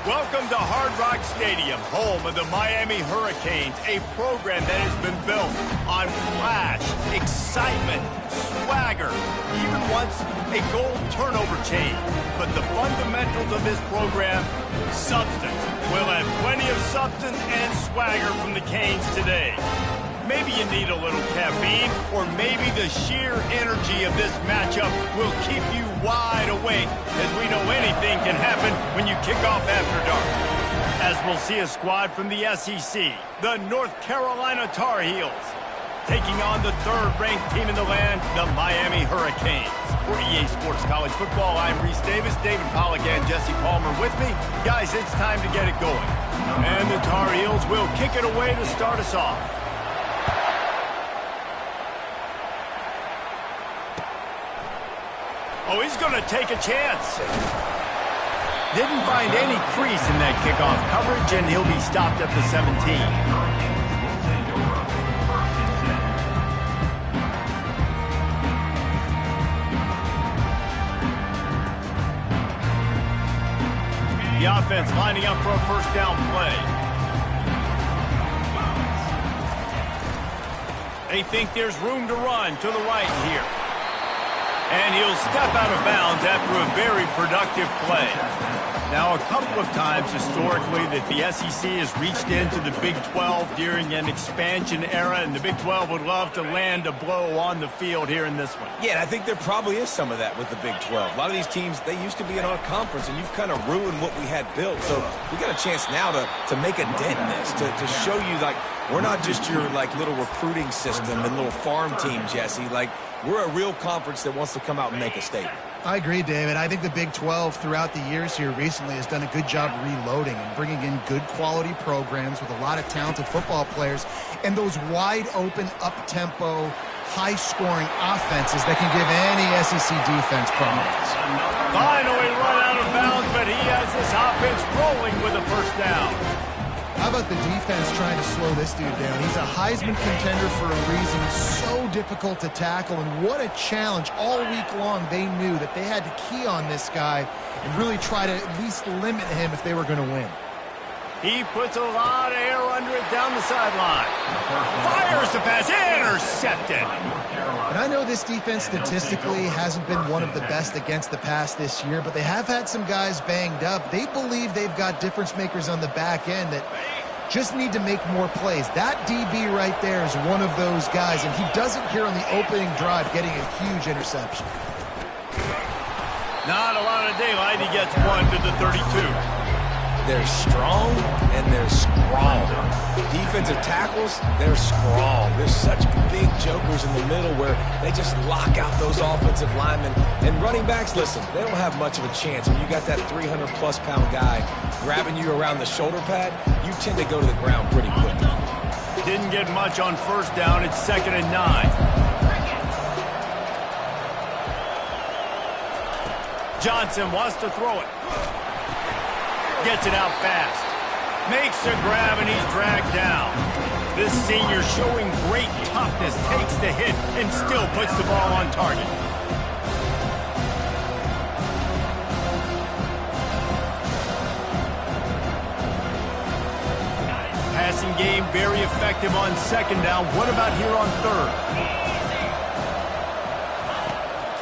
Welcome to Hard Rock Stadium, home of the Miami Hurricanes, a program that has been built on flash, excitement, swagger, even once a goal turnover chain. But the fundamentals of this program, substance. We'll have plenty of substance and swagger from the Canes today. Maybe you need a little caffeine, or maybe the sheer energy of this matchup will keep you wide awake, as we know anything can happen when you kick off after dark. As we'll see a squad from the SEC, the North Carolina Tar Heels, taking on the third-ranked team in the land, the Miami Hurricanes. For EA Sports College Football, I'm Reese Davis, David Pollack, and Jesse Palmer with me. Guys, it's time to get it going. And the Tar Heels will kick it away to start us off. Oh, he's going to take a chance. Didn't find any crease in that kickoff coverage, and he'll be stopped at the 17. The offense lining up for a first down play. They think there's room to run to the right here. And he'll step out of bounds after a very productive play. Now, a couple of times historically that the SEC has reached into the Big 12 during an expansion era, and the Big 12 would love to land a blow on the field here in this one. Yeah, I think there probably is some of that with the Big 12. A lot of these teams, they used to be in our conference, and you've kind of ruined what we had built. So we got a chance now to make a dent in this, to show you, like, we're not just your, like, little recruiting system and little farm team, Jesse. Like, we're a real conference that wants to come out and make a statement. I agree, David. I think the Big 12 throughout the years here recently has done a good job reloading and bringing in good quality programs with a lot of talented football players and those wide open, up-tempo, high-scoring offenses that can give any SEC defense problems. Finally run out of bounds, but he has this offense rolling with a first down. How about the defense trying to slow this dude down? He's a Heisman contender for a reason. So difficult to tackle, and what a challenge. All week long, they knew that they had to key on this guy and really try to at least limit him if they were going to win. He puts a lot of air under it down the sideline. Fires the pass, intercepted. And I know this defense statistically hasn't been one of the best against the pass this year, but they have had some guys banged up. They believe they've got difference makers on the back end that just need to make more plays. That DB right there is one of those guys, and he does it here on the opening drive, getting a huge interception. Not a lot of daylight. He gets one to the 32. They're strong and they're strong. Defensive tackles, they're strong. There's such big jokers in the middle where they just lock out those offensive linemen. And running backs, listen, they don't have much of a chance. When you got that 300-plus pound guy grabbing you around the shoulder pad, you tend to go to the ground pretty quickly. Didn't get much on first down. It's 2nd and 9. Johnson wants to throw it. Gets it out fast. Makes a grab, and he's dragged down. This senior showing great toughness, takes the hit, and still puts the ball on target. Passing game very effective on 2nd down. What about here on 3rd?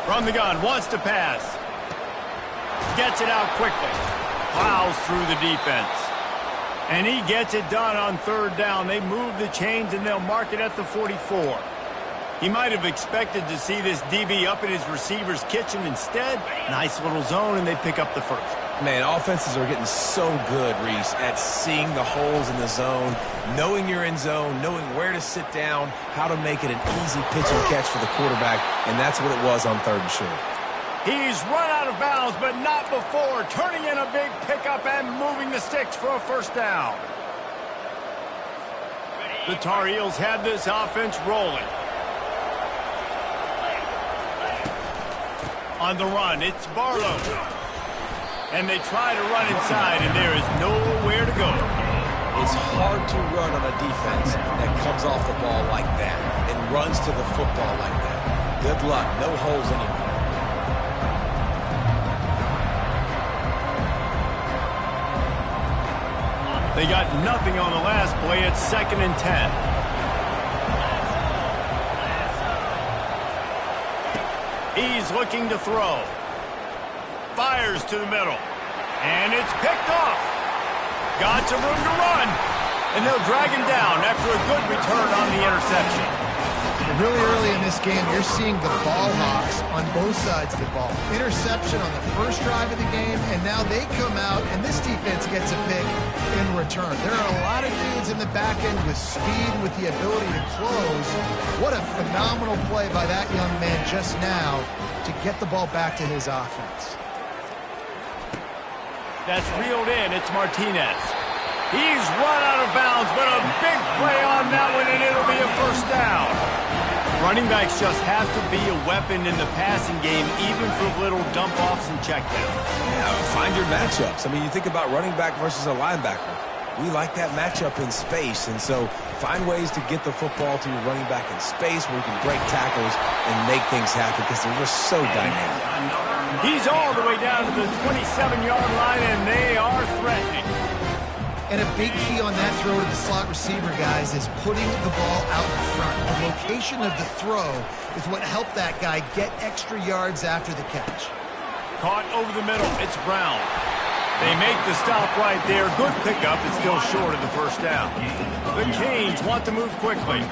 From the gun, wants to pass. Gets it out quickly. Plows through the defense. And he gets it done on 3rd down. They move the chains, and they'll mark it at the 44. He might have expected to see this DB up in his receiver's kitchen. Instead, nice little zone, and they pick up the first. Man, offenses are getting so good, Reese, at seeing the holes in the zone, knowing you're in zone, knowing where to sit down, how to make it an easy pitch and catch for the quarterback, and that's what it was on 3rd and short. He's run out of bounds, but not before turning in a big pickup and moving the sticks for a first down. The Tar Heels had this offense rolling. On the run, it's Barlow. And they try to run inside, and there is nowhere to go. It's hard to run on a defense that comes off the ball like that and runs to the football like that. Good luck. No holes anywhere. They got nothing on the last play. It's 2nd and 10. He's looking to throw. Fires to the middle. And it's picked off. Got some room to run. And they'll drag him down after a good return on the interception. Really early in this game, you're seeing the ball hawks on both sides of the ball. Interception on the first drive of the game, and now they come out, and this defense gets a pick in return. There are a lot of dudes in the back end with speed and with the ability to close. What a phenomenal play by that young man just now to get the ball back to his offense. That's reeled in. It's Martinez. He's run out of bounds, but a big play on that one, and it'll be a first down. Running backs just have to be a weapon in the passing game, even for little dump-offs and checkdowns. Yeah, find your matchups. I mean, you think about running back versus a linebacker. We like that matchup in space, and so find ways to get the football to your running back in space where you can break tackles and make things happen because they're just so dynamic. He's all the way down to the 27-yard line, and they are threatening. And a big key on that throw to the slot receiver, guys, is putting the ball out in front. The location of the throw is what helped that guy get extra yards after the catch. Caught over the middle. It's Brown. They make the stop right there. Good pickup. It's still short of the first down. The Canes want to move quickly.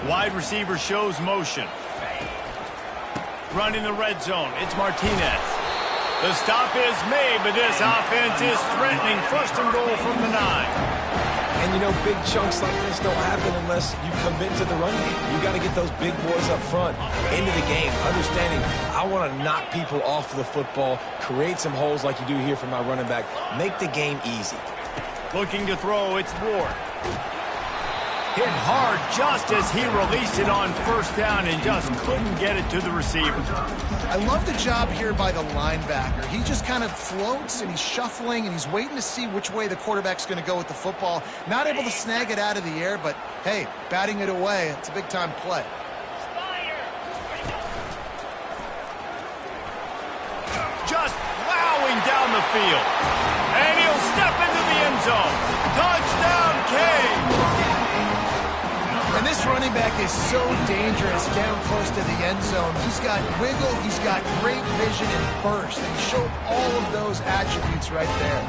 Wide receiver shows motion. Run in the red zone. It's Martinez. The stop is made, but this offense is threatening. 1st and goal from the 9. And, you know, big chunks like this don't happen unless you commit to the run game. You got to get those big boys up front into the game, understanding I want to knock people off the football, create some holes like you do here for my running back, make the game easy. Looking to throw, it's Ward. Hit hard just as he released it on 1st down and just couldn't get it to the receiver. I love the job here by the linebacker. He just kind of floats and he's shuffling and he's waiting to see which way the quarterback's going to go with the football. Not able to snag it out of the air, but hey, batting it away, it's a big-time play. Just plowing down the field. And he'll step into the end zone. Touchdown, Canes! And this running back is so dangerous down close to the end zone. He's got wiggle, he's got great vision and burst, and he showed all of those attributes right there.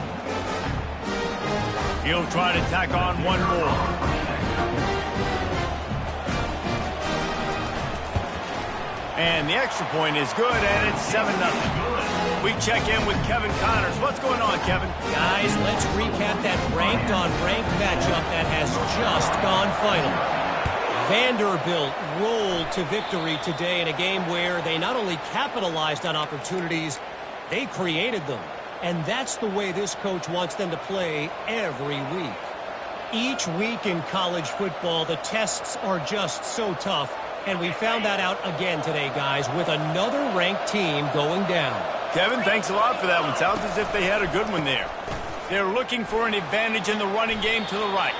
He'll try to tack on one more. And the extra point is good, and it's 7-0. We check in with Kevin Connors. What's going on, Kevin? Guys, let's recap that ranked-on-ranked matchup that has just gone final. Vanderbilt rolled to victory today in a game where they not only capitalized on opportunities, they created them. And that's the way this coach wants them to play every week. Each week in college football, the tests are just so tough. And we found that out again today, guys, with another ranked team going down. Kevin, thanks a lot for that one. Sounds as if they had a good one there. They're looking for an advantage in the running game to the right.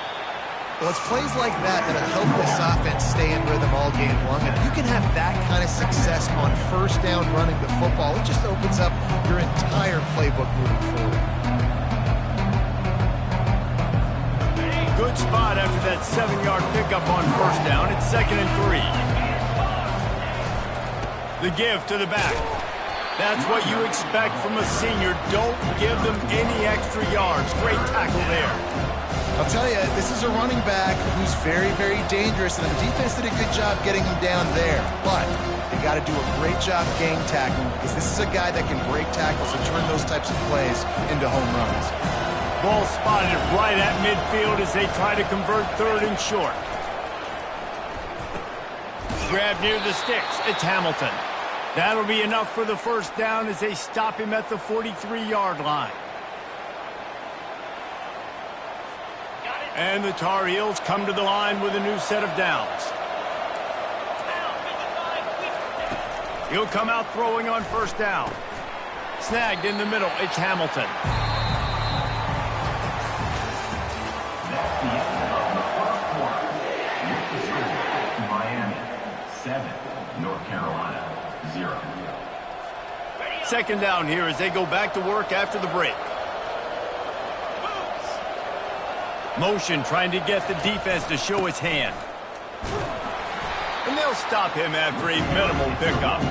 Well, it's plays like that that'll help this offense stay in rhythm all game long. And if you can have that kind of success on 1st down running the football, it just opens up your entire playbook moving forward. Good spot after that 7-yard pickup on 1st down. It's 2nd and 3. The give to the back. That's what you expect from a senior. Don't give them any extra yards. Great tackle there. I'll tell you, this is a running back who's very, very dangerous, and the defense did a good job getting him down there. But they got to do a great job gang tackling because this is a guy that can break tackles and turn those types of plays into home runs. Ball spotted right at midfield as they try to convert 3rd and short. Grab near the sticks. It's Hamilton. That'll be enough for the 1st down as they stop him at the 43-yard line. And the Tar Heels come to the line with a new set of downs. He'll come out throwing on 1st down. Snagged in the middle. It's Hamilton. Miami, 7. North Carolina, 0. 2nd down here as they go back to work after the break. Motion trying to get the defense to show his hand. And they'll stop him after a minimal pickup.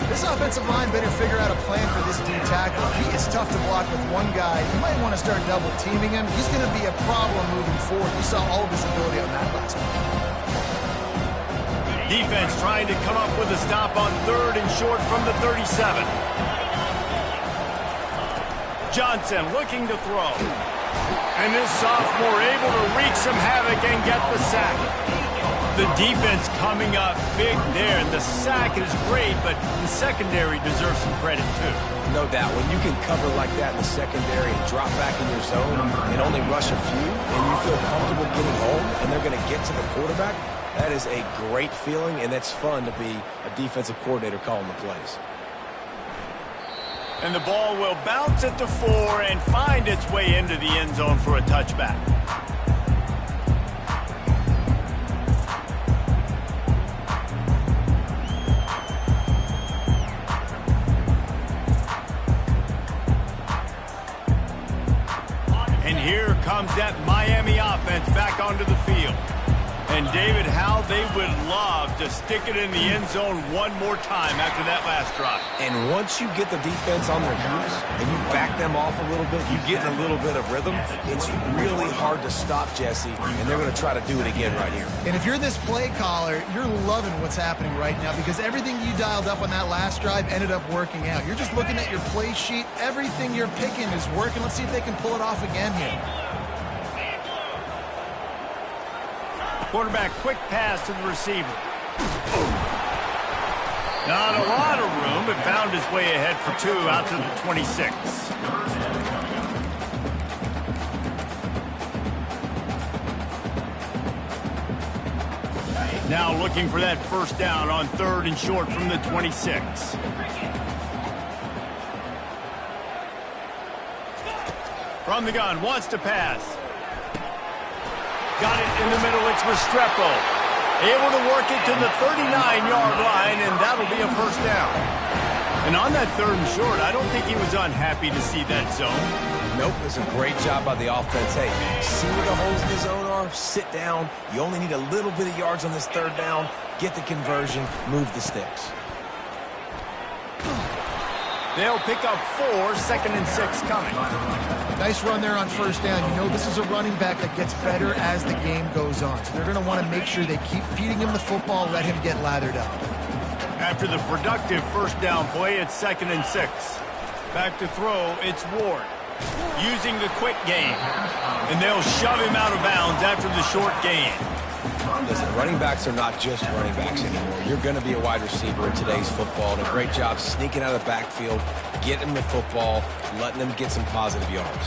This offensive line better figure out a plan for this D tackle. He is tough to block with one guy. You might want to start double teaming him. He's going to be a problem moving forward. You saw all of his ability on that last one. Defense trying to come up with a stop on 3rd and short from the 37. Johnson looking to throw. And this sophomore able to wreak some havoc and get the sack. The defense coming up big there. The sack is great, but the secondary deserves some credit too. No doubt. When you can cover like that in the secondary and drop back in your zone and only rush a few, and you feel comfortable getting home, and they're going to get to the quarterback, that is a great feeling, and it's fun to be a defensive coordinator calling the plays. And the ball will bounce at the 4 and find its way into the end zone for a touchback. And here comes that Miami offense back onto the field. And David, how they would love to stick it in the end zone one more time after that last drive. And once you get the defense on their heels and you back them off a little bit, you get in a little bit of rhythm, it's really hard to stop, Jesse, and they're going to try to do it again right here. And if you're this play caller, you're loving what's happening right now because everything you dialed up on that last drive ended up working out. You're just looking at your play sheet. Everything you're picking is working. Let's see if they can pull it off again here. Quarterback quick pass to the receiver. Not a lot of room, but found his way ahead for 2 out to the 26. Now looking for that first down on 3rd and short from the 26. From the gun, wants to pass. Got it in the middle, it's Restrepo. Able to work it to the 39-yard line, and that'll be a first down. And on that 3rd and short, I don't think he was unhappy to see that zone. Nope, it's a great job by the offense. Hey, see where the holes in the zone are, sit down. You only need a little bit of yards on this 3rd down. Get the conversion, move the sticks. They'll pick up 4, 2nd and 6 coming. Nice run there on first down. You know this is a running back that gets better as the game goes on. So they're going to want to make sure they keep feeding him the football, let him get lathered up. After the productive first down play, it's 2nd and 6. Back to throw, it's Ward. Using the quick game. And they'll shove him out of bounds after the short gain. Listen, running backs are not just running backs anymore. You're going to be a wide receiver in today's football. And a great job sneaking out of the backfield, getting the football, letting them get some positive yards.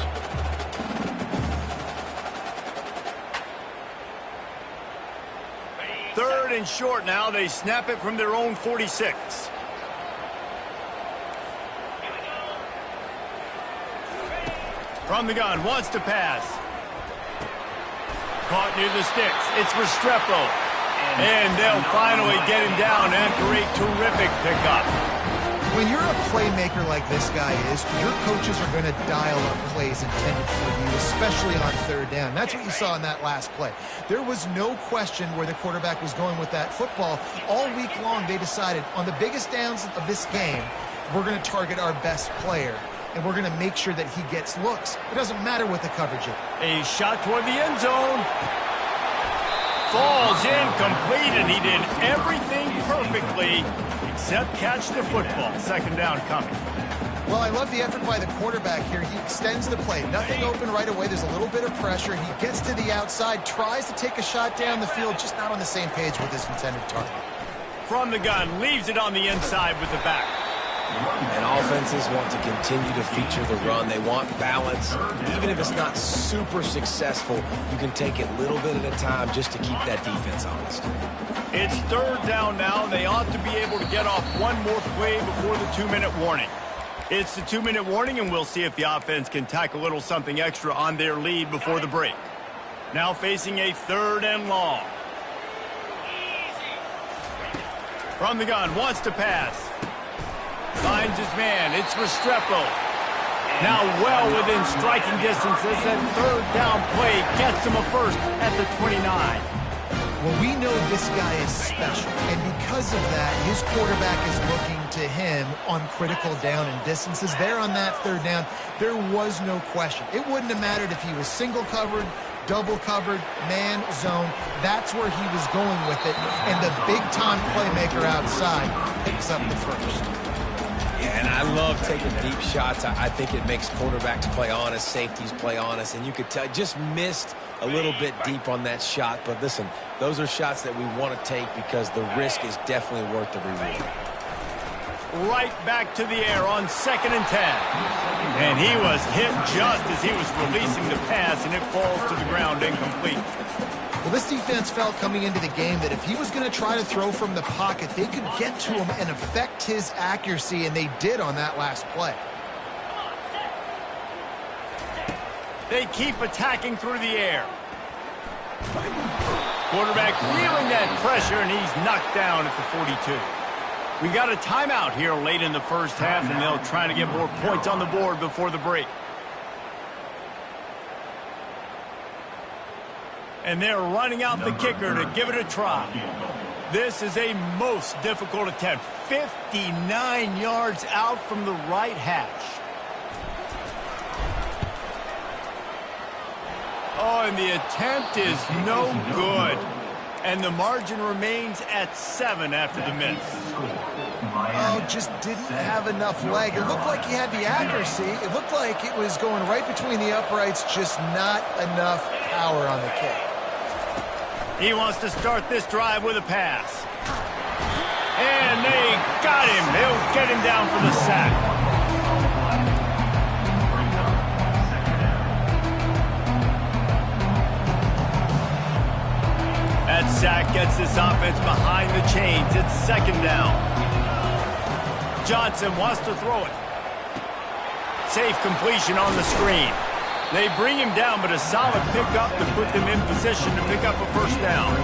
Third and short now. They snap it from their own 46. From the gun, wants to pass. Caught near the sticks. It's Restrepo. And they'll finally get him down after a terrific pickup. When you're a playmaker like this guy is, your coaches are going to dial up plays intended for you, especially on 3rd down. That's what you saw in that last play. There was no question where the quarterback was going with that football. All week long, they decided on the biggest downs of this game, we're going to target our best player, and we're going to make sure that he gets looks. It doesn't matter what the coverage is. A shot toward the end zone. Falls incomplete, and he did everything perfectly except catch the football. 2nd down coming. Well, I love the effort by the quarterback here. He extends the play. Nothing open right away. There's a little bit of pressure. He gets to the outside, tries to take a shot down the field, just not on the same page with his intended target. From the gun, leaves it on the inside with the back. And offenses want to continue to feature the run. They want balance. Even if it's not super successful, you can take it a little bit at a time just to keep that defense honest. It's 3rd down now. They ought to be able to get off one more play before the 2-minute warning. It's the 2-minute warning, and we'll see if the offense can tack a little something extra on their lead before the break. Now facing a 3rd and long. From the gun, wants to pass. Finds his man. It's Restrepo. Now well within striking distance as that third down play gets him a first at the 29. Well, we know this guy is special, and because of that, his quarterback is looking to him on critical down and distances. There on that third down, there was no question. It wouldn't have mattered if he was single covered, double covered, man, zone. That's where he was going with it, and the big-time playmaker outside picks up the first. Yeah, and I love taking deep shots. I think it makes quarterbacks play honest, safeties play honest, and you could tell just missed a little bit deep on that shot. But listen, those are shots that we want to take because the risk is definitely worth the reward. Right back to the air on 2nd and 10. And he was hit just as he was releasing the pass, and it falls to the ground incomplete. Well, this defense felt coming into the game that if he was going to try to throw from the pocket, they could get to him and affect his accuracy, and they did on that last play. They keep attacking through the air. Quarterback feeling that pressure, and he's knocked down at the 42. We got a timeout here late in the first half, and they'll try to get more points on the board before the break. And they're running out the kicker to give it a try. This is a most difficult attempt. 59 yards out from the right hash. Oh, and the attempt is no good. And the margin remains at 7 after the miss. Oh, just didn't have enough leg. It looked like he had the accuracy. It looked like it was going right between the uprights, just not enough power on the kick. He wants to start this drive with a pass. And they got him. They'll get him down for the sack. That sack gets this offense behind the chains. It's 2nd down. Johnson wants to throw it. Safe completion on the screen. They bring him down, but a solid pickup to put them in position to pick up a first down.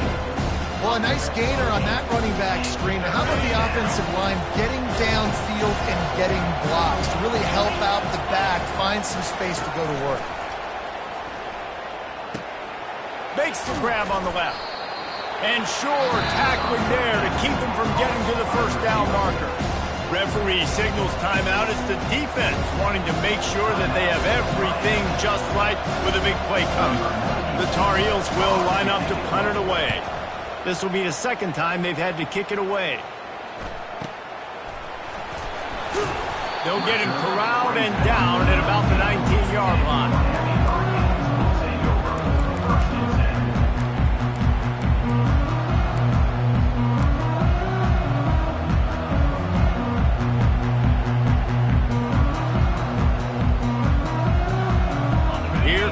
Well, a nice gainer on that running back screen. Now, how about the offensive line getting downfield and getting blocks to really help out the back, find some space to go to work? Makes the grab on the left. And sure, tackling there to keep him from getting to the first down marker. Referee signals timeout. It's the defense wanting to make sure that they have everything just right with a big play coming. The Tar Heels will line up to punt it away. This will be the 2nd time they've had to kick it away. They'll get him corralled and down at about the 19-yard line.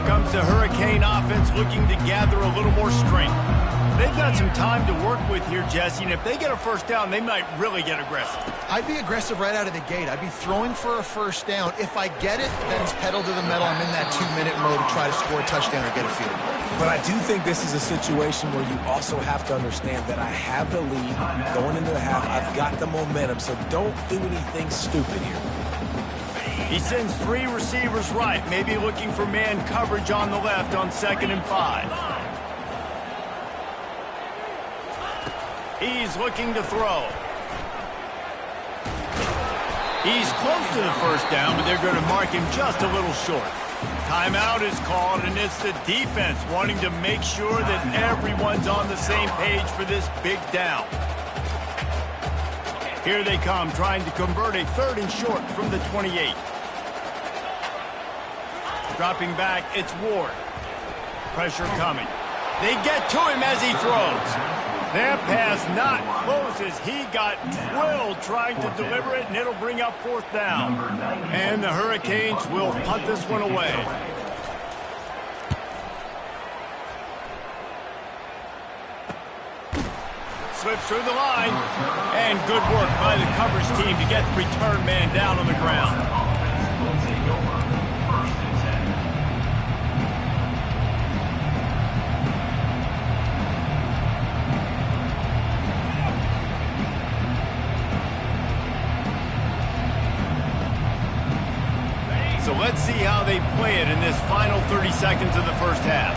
Comes the Hurricane offense looking to gather a little more strength. They've got some time to work with here, Jesse, and if they get a first down, they might really get aggressive. I'd be aggressive right out of the gate. I'd be throwing for a first down. If I get it, then it's pedal to the metal. I'm in that 2-minute mode to try to score a touchdown or get a field goal. But I do think this is a situation where you also have to understand that I have the lead going into the half. I've got the momentum, so don't do anything stupid here. He sends 3 receivers right, maybe looking for man coverage on the left on 2nd and 5. He's looking to throw. He's close to the first down, but they're going to mark him just a little short. Timeout is called, and it's the defense wanting to make sure that everyone's on the same page for this big down. Here they come, trying to convert a 3rd and short from the 28. Dropping back, it's Ward. Pressure coming. They get to him as he throws. That pass not close as he got drilled trying to deliver it, and it'll bring up 4th down. And the Hurricanes will punt this one away. Slips through the line. And good work by the coverage team to get the return man down on the ground. So Let's see how they play it in this final 30 seconds of the first half.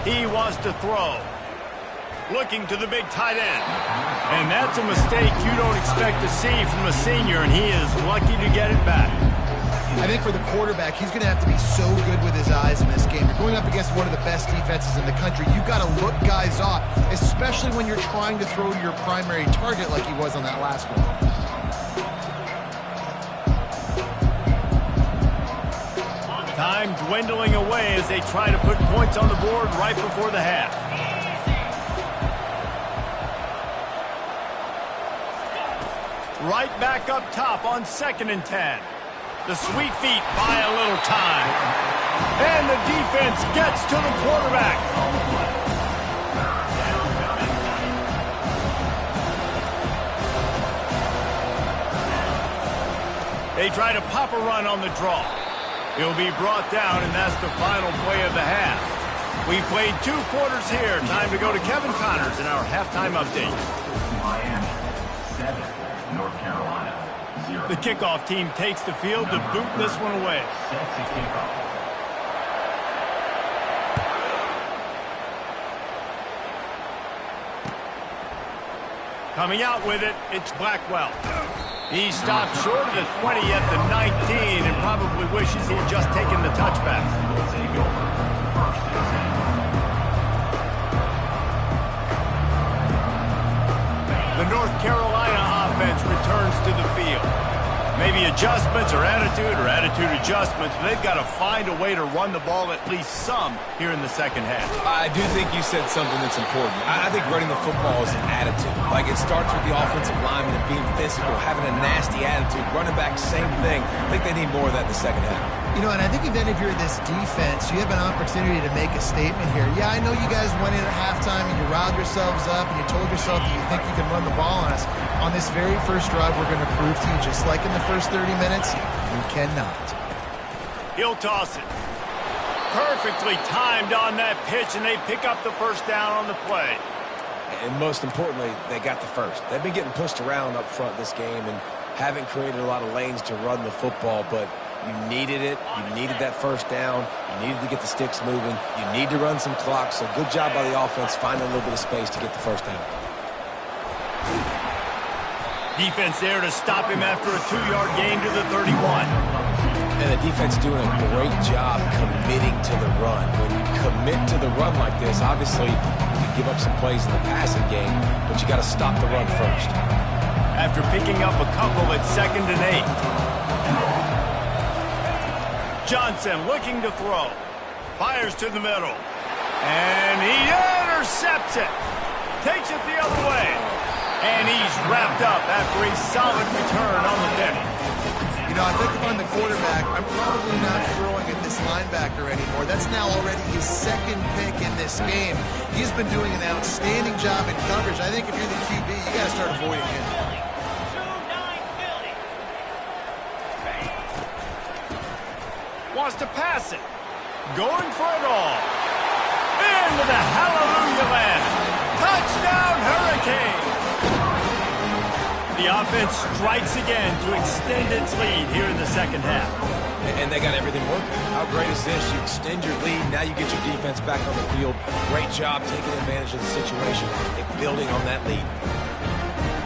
He wants to throw. Looking to the big tight end. And that's a mistake you don't expect to see from a senior, and he is lucky to get it back. I think for the quarterback, he's going to have to be so good with his eyes in this game. You're going up against one of the best defenses in the country. You've got to look guys off, especially when you're trying to throw to your primary target like he was on that last one. Time dwindling away as they try to put points on the board right before the half. Right back up top on 2nd and 10. The sweet feet buy a little time. And the defense gets to the quarterback. They try to pop a run on the draw. He'll be brought down, and that's the final play of the half. We've played 2 quarters here. Time to go to Kevin Connors in our halftime update. Miami, 7, North Carolina, 0. The kickoff team takes the field to boot this one away. Set to kickoff. Coming out with it, it's Blackwell. He stopped short of the 20 at the 19 and probably wishes he had just taken the touchback. We'll take over. 1st and 10. The North Carolina offense returns to the field. Maybe adjustments or attitude adjustments, but they've got to find a way to run the ball at least some here in the second half. I do think you said something that's important. I think running the football is an attitude. Like, it starts with the offensive lineman and being physical, having a nasty attitude. Running back, same thing. I think they need more of that in the second half. You know, and I think even if you're this defense, you have an opportunity to make a statement here. Yeah, I know you guys went in at halftime and you riled yourselves up and you told yourself that you think you can run the ball on us. On this very first drive, we're going to prove to you, just like in the first 30 minutes, you cannot. He'll toss it. Perfectly timed on that pitch, and they pick up the first down on the play. And most importantly, they got the first. They've been getting pushed around up front this game and haven't created a lot of lanes to run the football, but you needed it. You needed that first down. You needed to get the sticks moving. You need to run some clock, so good job by the offense finding a little bit of space to get the first down. Defense there to stop him after a 2-yard gain to the 31. And the defense doing a great job committing to the run. When you commit to the run like this, obviously you can give up some plays in the passing game, but you got to stop the run first. After picking up a couple at 2nd and 8. Johnson looking to throw. Fires to the middle. And he intercepts it. Takes it the other way. And he's wrapped up after a solid return on the penny. You know, I think if I'm the quarterback, I'm probably not throwing at this linebacker anymore. That's now already his 2nd pick in this game. He's been doing an outstanding job in coverage. I think if you're the QB, you got to start avoiding him. Wants to pass it. Going for it all. Into the hallelujah land. Touchdown, Hurricane! The offense strikes again to extend its lead here in the second half. And they got everything working. How great is this? You extend your lead, now you get your defense back on the field. Great job taking advantage of the situation and building on that lead.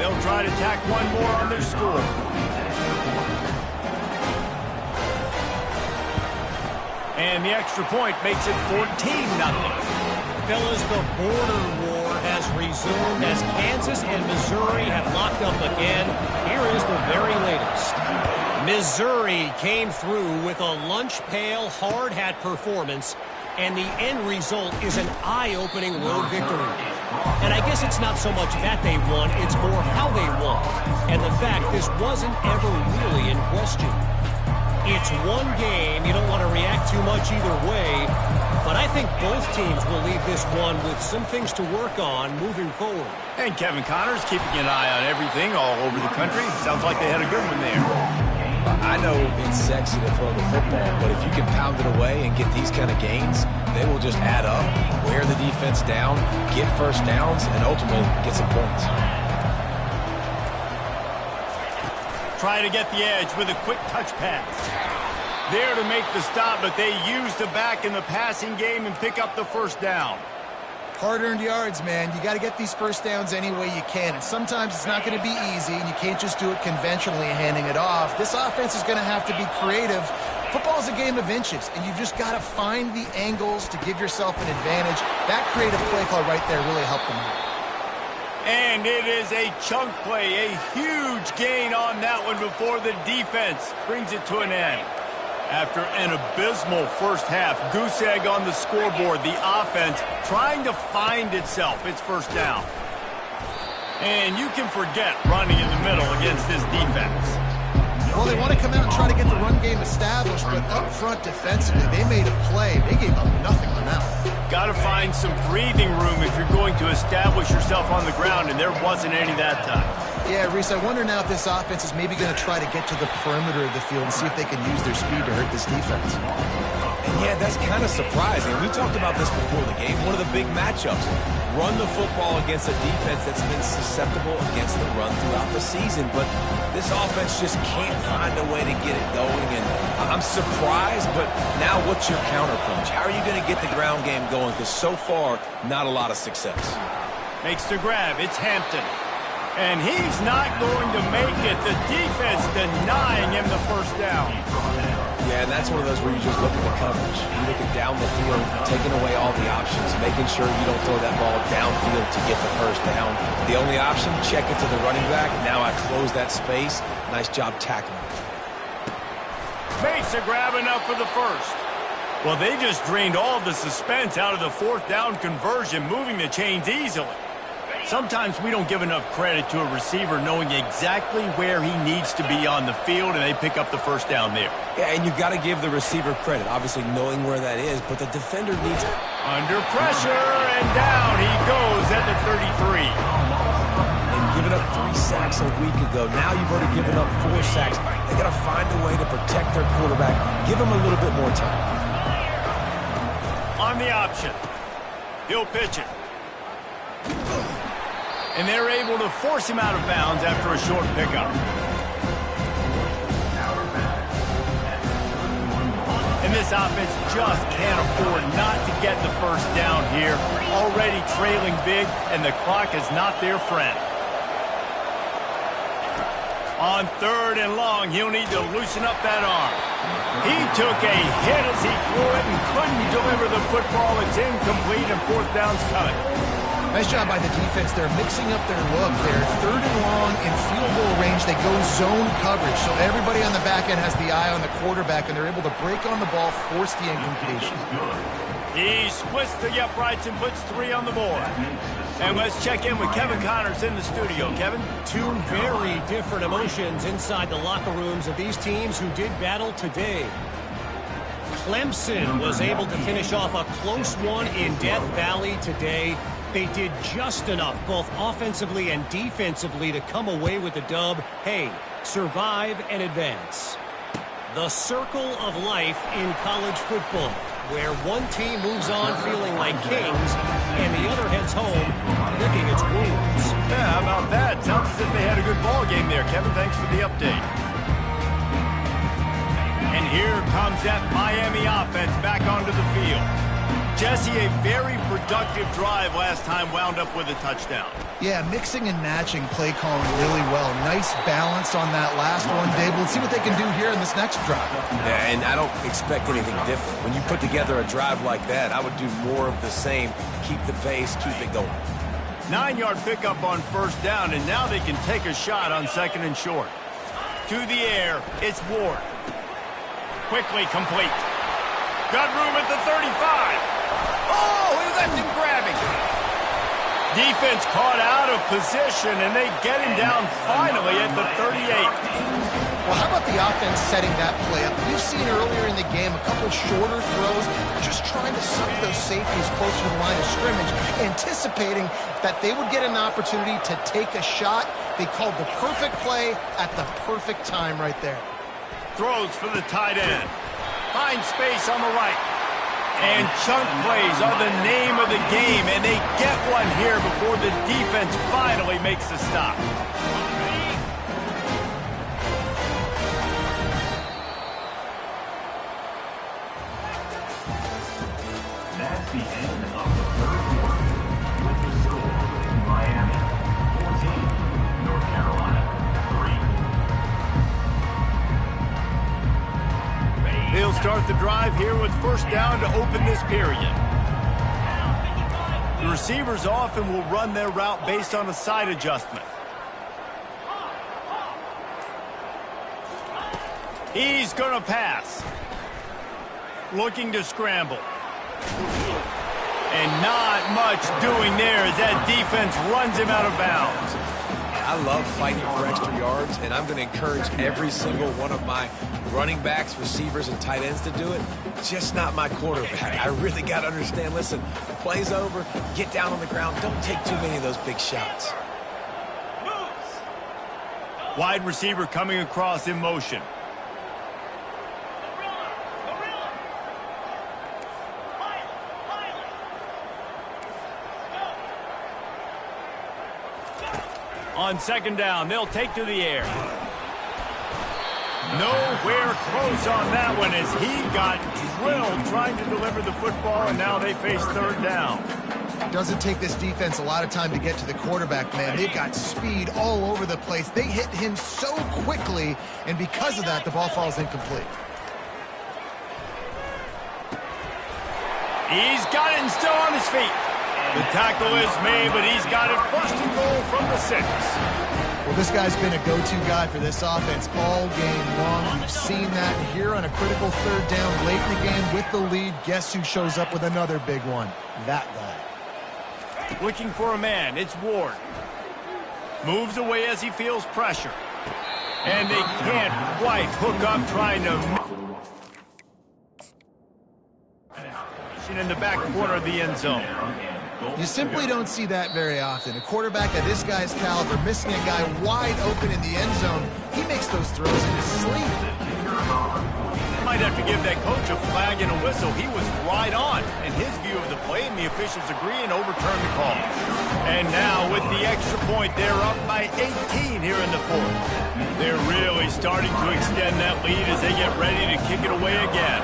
They'll try to tack one more on their score. And the extra point makes it 14-0. Fellas, the border war has resumed as Kansas and Missouri have locked up again. Here is the very latest. Missouri came through with a lunch pail hard hat performance, and the end result is an eye-opening road victory. And I guess it's not so much that they won, it's more how they won. And the fact this wasn't ever really in question. It's one game. You don't want to react too much either way. But I think both teams will leave this one with some things to work on moving forward. And Kevin Connors keeping an eye on everything all over the country. Sounds like they had a good one there. I know it's sexy to throw the football, but if you can pound it away and get these kind of gains, they will just add up, wear the defense down, get first downs, and ultimately get some points. Try to get the edge with a quick touch pass. There to make the stop, but they use the back in the passing game and pick up the first down. Hard-earned yards, man. You got to get these first downs any way you can. And sometimes it's not going to be easy, and you can't just do it conventionally handing it off. This offense is going to have to be creative. Football is a game of inches, and you've just got to find the angles to give yourself an advantage. That creative play call right there really helped them out. And it is a chunk play, a huge gain on that one before the defense brings it to an end. After an abysmal first half, goose egg on the scoreboard, the offense trying to find itself, its first down. And you can forget running in the middle against this defense. Well, they want to come out and try to get the run game established, but up front defensively, they made a play. They gave up nothing on that one. Got to find some breathing room if you're going to establish yourself on the ground, and there wasn't any that time. Yeah, Reese, I wonder now if this offense is maybe going to try to get to the perimeter of the field and see if they can use their speed to hurt this defense. And yeah, that's kind of surprising. We talked about this before the game. One of the big matchups. Run the football against a defense that's been susceptible against the run throughout the season. But this offense just can't find a way to get it going. And I'm surprised, but now what's your counterpunch? How are you going to get the ground game going? Because so far, not a lot of success. Makes the grab. It's Hampton. And he's not going to make it. The defense denying him the first down. Yeah, and that's one of those where you just look at the coverage. You look at down the field, taking away all the options, making sure you don't throw that ball downfield to get the first down. The only option, check it to the running back. Now I close that space. Nice job tackling. Makes a grab enough for the first. Well, they just drained all of the suspense out of the fourth down conversion, moving the chains easily. Sometimes we don't give enough credit to a receiver knowing exactly where he needs to be on the field, and they pick up the first down there. Yeah, and you got to give the receiver credit, obviously knowing where that is, but the defender needs it. Under pressure, and down he goes at the 33. And giving up 3 sacks a week ago, now you've already given up 4 sacks. They got to find a way to protect their quarterback. Give him a little bit more time. On the option, he'll pitch it. And they're able to force him out of bounds after a short pickup. And this offense just can't afford not to get the first down here. Already trailing big, and the clock is not their friend. On 3rd and long, he'll need to loosen up that arm. He took a hit as he threw it and couldn't deliver the football. It's incomplete, and 4th down's coming. Nice job by the defense. They're mixing up their look. They're 3rd and long in field goal range. They go zone coverage, so everybody on the back end has the eye on the quarterback, and they're able to break on the ball, force the incompletion. He splits the uprights and puts 3 on the board. And let's check in with Kevin Connors in the studio. Kevin? 2 very different emotions inside the locker rooms of these teams who did battle today. Clemson was able to finish off a close one in Death Valley today. They did just enough, both offensively and defensively, to come away with the dub. Hey, survive and advance. The circle of life in college football, where one team moves on feeling like kings and the other heads home licking its wounds. Yeah, how about that? Sounds as if they had a good ball game there. Kevin, thanks for the update. And here comes that Miami offense back onto the field. Jesse, a very productive drive last time, wound up with a touchdown. Yeah, mixing and matching play calling really well. Nice balance on that last one, Dave. Let's see what they can do here in this next drive. Yeah, and I don't expect anything different. When you put together a drive like that, I would do more of the same. Keep the pace, keep it going. 9-yard pickup on 1st down, and now they can take a shot on 2nd and short. To the air, it's Ward. Quickly complete. Got room at the 35. Oh, he left him grabbing. Defense caught out of position, and they get him down finally at the 38. Well, how about the offense setting that play up? We've seen earlier in the game a couple shorter throws, just trying to suck those safeties closer to the line of scrimmage, anticipating that they would get an opportunity to take a shot. They called the perfect play at the perfect time right there. Throws for the tight end. Finds space on the right. And chunk plays are the name of the game, and they get one here before the defense finally makes the stop. start the drive here with first down to open this period. The receivers often will run their route based on a side adjustment. He's going to pass. Looking to scramble. And not much doing there as that defense runs him out of bounds. I love fighting for extra yards, and I'm going to encourage every single one of my running backs, receivers, and tight ends to do it. Just not my quarterback. I really got to understand, listen, the play's over, get down on the ground, don't take too many of those big shots. Wide receiver coming across in motion. On second down, they'll take to the air. Nowhere close on that one as he got drilled trying to deliver the football, and now they face third down. Doesn't take this defense a lot of time to get to the quarterback, man. They've got speed all over the place. They hit him so quickly, and because of that, the ball falls incomplete. He's got it and still on his feet. The tackle is made, but he's got it first and goal from the 6. Well, this guy's been a go-to guy for this offense all game long. We've seen that here on a critical third down late in the game with the lead. Guess who shows up with another big one? That guy. Looking for a man. It's Ward. Moves away as he feels pressure. And they can't quite hook up trying to... in the back corner of the end zone. You simply don't see that very often. A quarterback of this guy's caliber missing a guy wide open in the end zone. He makes those throws in his sleep. Might have to give that coach a flag and a whistle. He was right on in his view of the play, and the officials agree and overturn the call. And now with the extra point, they're up by 18 here in the fourth. They're really starting to extend that lead as they get ready to kick it away again.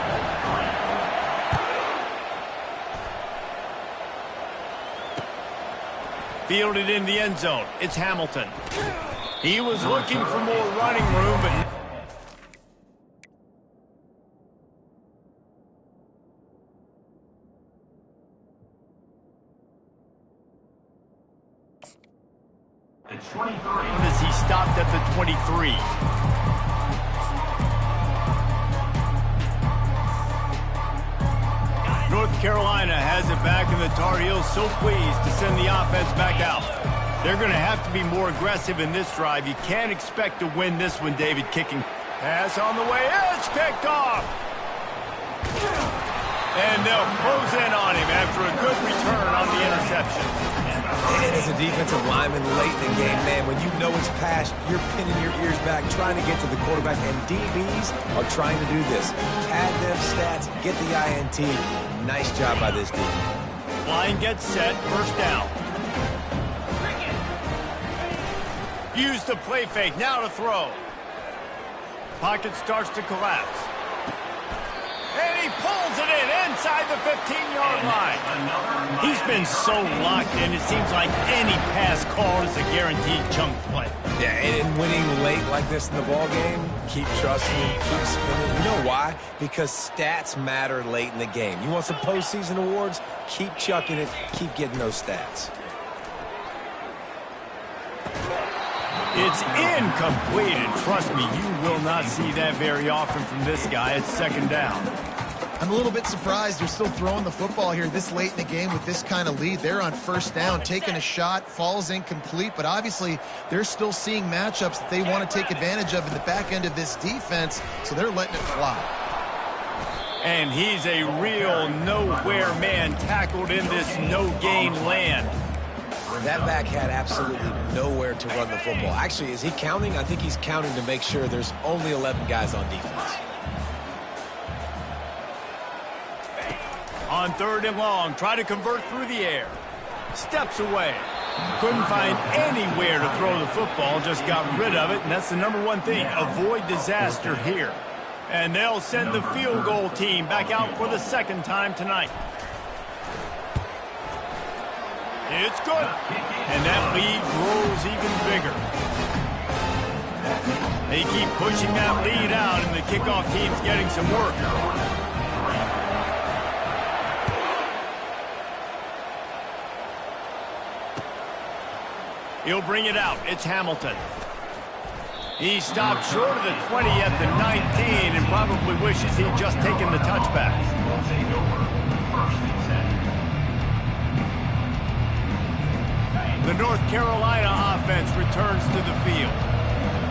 Fielded in the end zone. It's Hamilton. He was looking for more running room, but... The 23. as he stopped at the 23. North Carolina has it back, and the Tar Heels so pleased to send the offense back out. They're going to have to be more aggressive in this drive. You can't expect to win this one, David. Kicking pass on the way. It's picked off. And they'll close in on him after a good return on the interception. And as a defensive lineman late in the game, man, when you know it's passed, you're pinning your ears back, trying to get to the quarterback, and DBs are trying to do this. Pad them stats, get the INT. Nice job by this defense. Line gets set, first down. Use the play fake, now to throw. Pocket starts to collapse. And he pulls it in inside the 15-yard line. He's been so locked in, it seems like any pass call is a guaranteed chunk play. Yeah, and winning late like this in the ball game, keep trusting, keep spinning. You know why? Because stats matter late in the game. You want some postseason awards? Keep chucking it, keep getting those stats. It's incomplete, and trust me, you will not see that very often from this guy. It's second down. I'm a little bit surprised they're still throwing the football here this late in the game with this kind of lead. They're on first down, taking a shot, falls incomplete, but obviously they're still seeing matchups that they want to take advantage of in the back end of this defense, so they're letting it fly. And he's a real nowhere man tackled in this no-gain land. That back had absolutely nowhere to run the football. Actually, is he counting? I think he's counting to make sure there's only 11 guys on defense. On third and long, try to convert through the air. Steps away. Couldn't find anywhere to throw the football, just got rid of it, and that's the number one thing. Avoid disaster here. And they'll send the field goal team back out for the second time tonight. It's good. And that lead grows even bigger. They keep pushing that lead out, and the kickoff team's getting some work. He'll bring it out. It's Hamilton. He stopped short of the 20 at the 19 and probably wishes he'd just taken the touchback. The North Carolina offense returns to the field.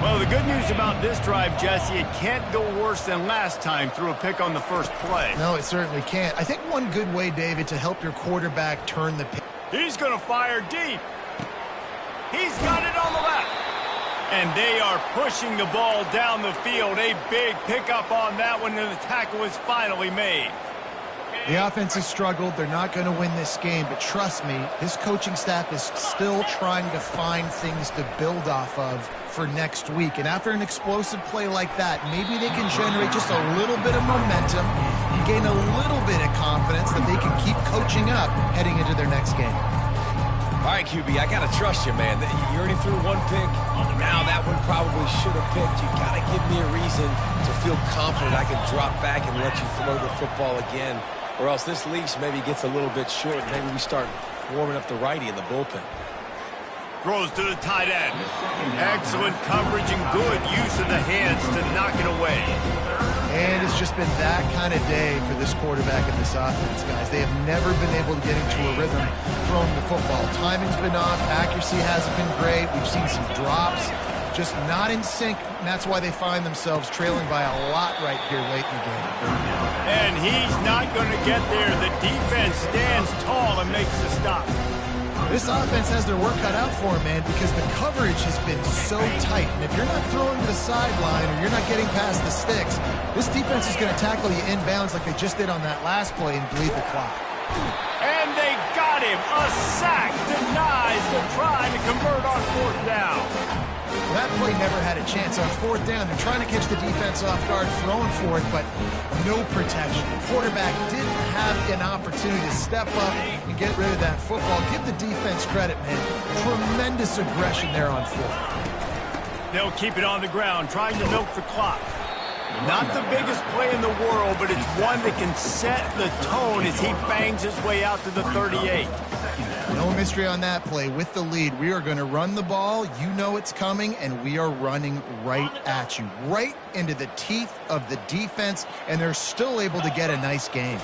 Well, the good news about this drive, Jesse, it can't go worse than last time through a pick on the first play. No, it certainly can't. I think one good way, David, to help your quarterback turn the pick. He's going to fire deep. He's got it on the left. And they are pushing the ball down the field. A big pickup on that one, and the tackle is finally made. The offense has struggled. They're not going to win this game, but trust me, this coaching staff is still trying to find things to build off of for next week. And after an explosive play like that, maybe they can generate just a little bit of momentum and gain a little bit of confidence that they can keep coaching up heading into their next game. All right, QB, I got to trust you, man. You already threw one pick. Now that one probably should have picked. You got to give me a reason to feel confident I can drop back and let you throw the football again. Or else this leash maybe gets a little bit short. Maybe we start warming up the righty in the bullpen. Throws to the tight end. Excellent coverage and good use of the hands to knock it away. And it's just been that kind of day for this quarterback and this offense, guys. They have never been able to get into a rhythm throwing the football. Timing's been off. Accuracy hasn't been great. We've seen some drops. Just not in sync, and that's why they find themselves trailing by a lot right here late in the game. And he's not going to get there. The defense stands tall and makes the stop. This offense has their work cut out for them, man, because the coverage has been so tight. And if you're not throwing to the sideline or you're not getting past the sticks, this defense is going to tackle you inbounds like they just did on that last play and bleed the clock. And they got him. A sack denies the try to convert on fourth down. Well, that play never had a chance. On fourth down, they're trying to catch the defense off guard, throwing for it, but no protection. The quarterback didn't have an opportunity to step up and get rid of that football. Give the defense credit, man. Tremendous aggression there on fourth. They'll keep it on the ground, trying to milk the clock. Not the biggest play in the world, but it's one that can set the tone as he bangs his way out to the 38. No mystery on that play. With the lead, we are going to run the ball. You know it's coming, and we are running right at you, right into the teeth of the defense, and they're still able to get a nice game.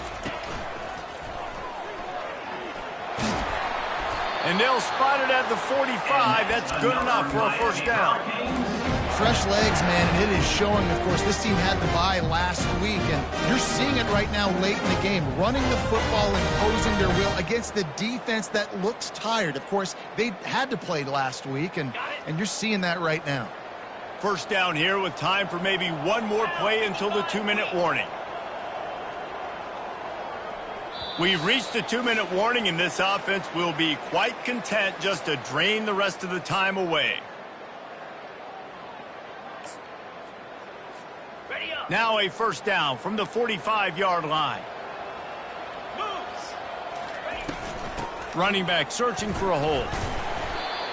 And they'll spot it at the 45. That's good enough for a first down. Fresh legs, man, and it is showing. Of course, this team had the bye last week, and you're seeing it right now late in the game, running the football and imposing their will against the defense that looks tired. Of course, they had to play last week, and you're seeing that right now. First down here with time for maybe one more play until the 2-minute warning. We've reached the 2-minute warning, and this offense will be quite content just to drain the rest of the time away. Now a first down from the 45-yard line. Running back searching for a hole.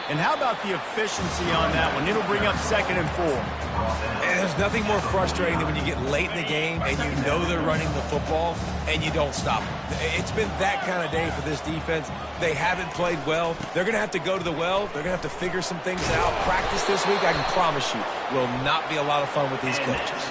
And how about the efficiency on that one? It'll bring up 2nd and 4. And there's nothing more frustrating than when you get late in the game and you know they're running the football and you don't stop them. It's been that kind of day for this defense. They haven't played well. They're going to have to go to the well. They're going to have to figure some things out. Practice this week, I can promise you, will not be a lot of fun with these coaches.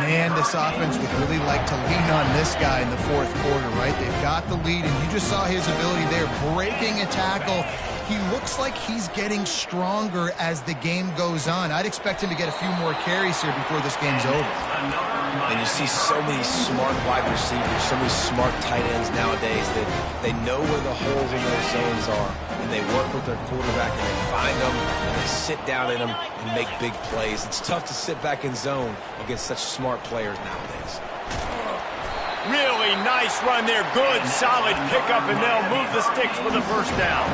Man, this offense would really like to lean on this guy in the fourth quarter, right? They've got the lead, and you just saw his ability there, breaking a tackle. He looks like he's getting stronger as the game goes on. I'd expect him to get a few more carries here before this game's over. And you see so many smart wide receivers, so many smart tight ends nowadays that they know where the holes in their zones are, and they work with their quarterback, and they find them, and they sit down in them and make big plays. It's tough to sit back in zone against such smart players nowadays. Really nice run there. Good, solid pickup, and they'll move the sticks for the first down.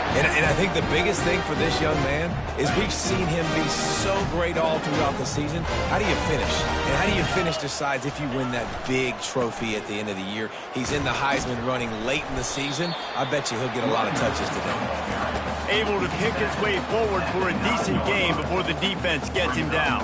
And I think the biggest thing for this young man is we've seen him be so great all throughout the season. How do you finish? And how do you finish decides if you win that big trophy at the end of the year. He's in the Heisman running late in the season. I bet you he'll get a lot of touches today. able to pick his way forward for a decent game before the defense gets him down.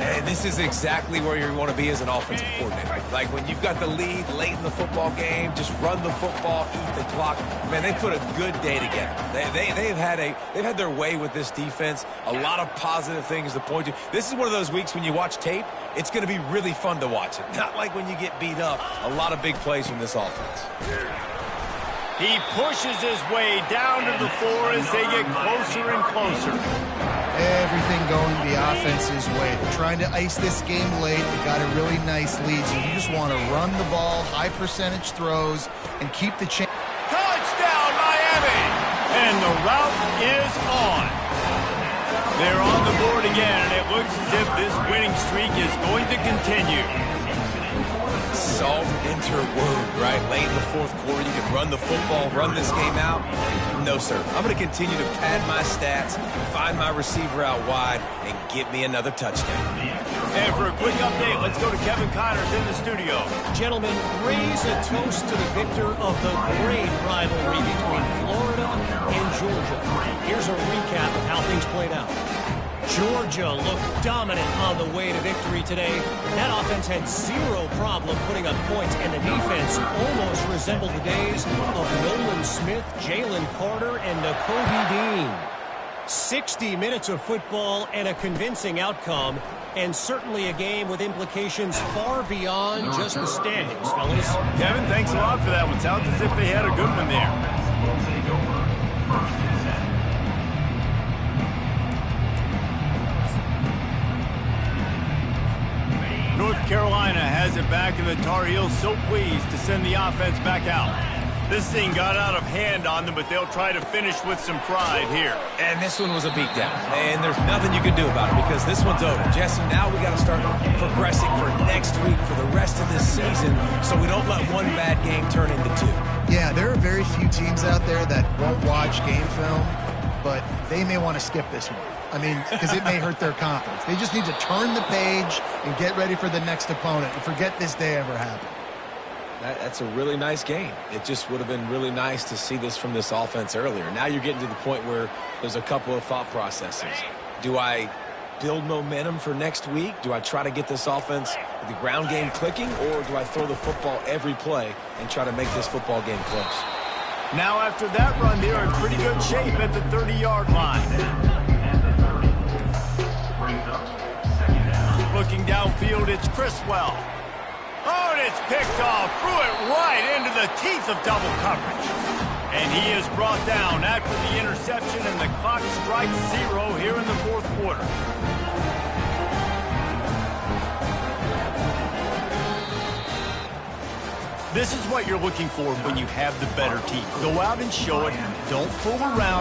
And this is exactly where you want to be as an offensive coordinator. Like when you've got the lead late in the football game, just run the football, eat the clock. Man, they put a good day together. They've had their way with this defense. A lot of positive things to point to. This is one of those weeks when you watch tape, it's going to be really fun to watch it. Not like when you get beat up. A lot of big plays from this offense. He pushes his way down to the floor as they get closer and closer. Everything going the offense's way. They're trying to ice this game late. They got a really nice lead, so you just want to run the ball, high percentage throws, and keep the chance. Touchdown, Miami! And the route is on. They're on the board again, and it looks as if this winning streak is going to continue. Salt enter word, right? Late in the fourth quarter, you can run the football, run this game out. No, sir. I'm going to continue to pad my stats, find my receiver out wide, and get me another touchdown. And for a quick update, let's go to Kevin Connors in the studio. Gentlemen, raise a toast to the victor of the great rivalry between Florida and Georgia. Here's a recap of how things played out. Georgia looked dominant on the way to victory today. That offense had zero problem putting up points, and the defense almost resembled the days of Nolan Smith, Jalen Carter, and Nakobe Dean. 60 minutes of football and a convincing outcome, and certainly a game with implications far beyond just the standings, fellas. Kevin, thanks a lot for that one. Sounds as if they had a good one there. North Carolina has it back, and the Tar Heels so pleased to send the offense back out. This thing got out of hand on them, but they'll try to finish with some pride here. And this one was a beatdown. And there's nothing you can do about it because this one's over. Jesse, now we got to start progressing for next week for the rest of this season so we don't let one bad game turn into two. Yeah, there are very few teams out there that won't watch game film, but they may want to skip this one. I mean, because it may hurt their confidence. They just need to turn the page and get ready for the next opponent and forget this day ever happened. That's a really nice game. It just would have been really nice to see this from this offense earlier. Now you're getting to the point where there's a couple of thought processes. Do I build momentum for next week? Do I try to get this offense, the ground game clicking, or do I throw the football every play and try to make this football game close? Now after that run, they're in pretty good shape at the 30-yard line. Looking downfield, it's Criswell. Oh, and it's picked off. Threw it right into the teeth of double coverage. And he is brought down after the interception, and the clock strikes 0 here in the fourth quarter. This is what you're looking for when you have the better team. Go out and show it. Don't fool around.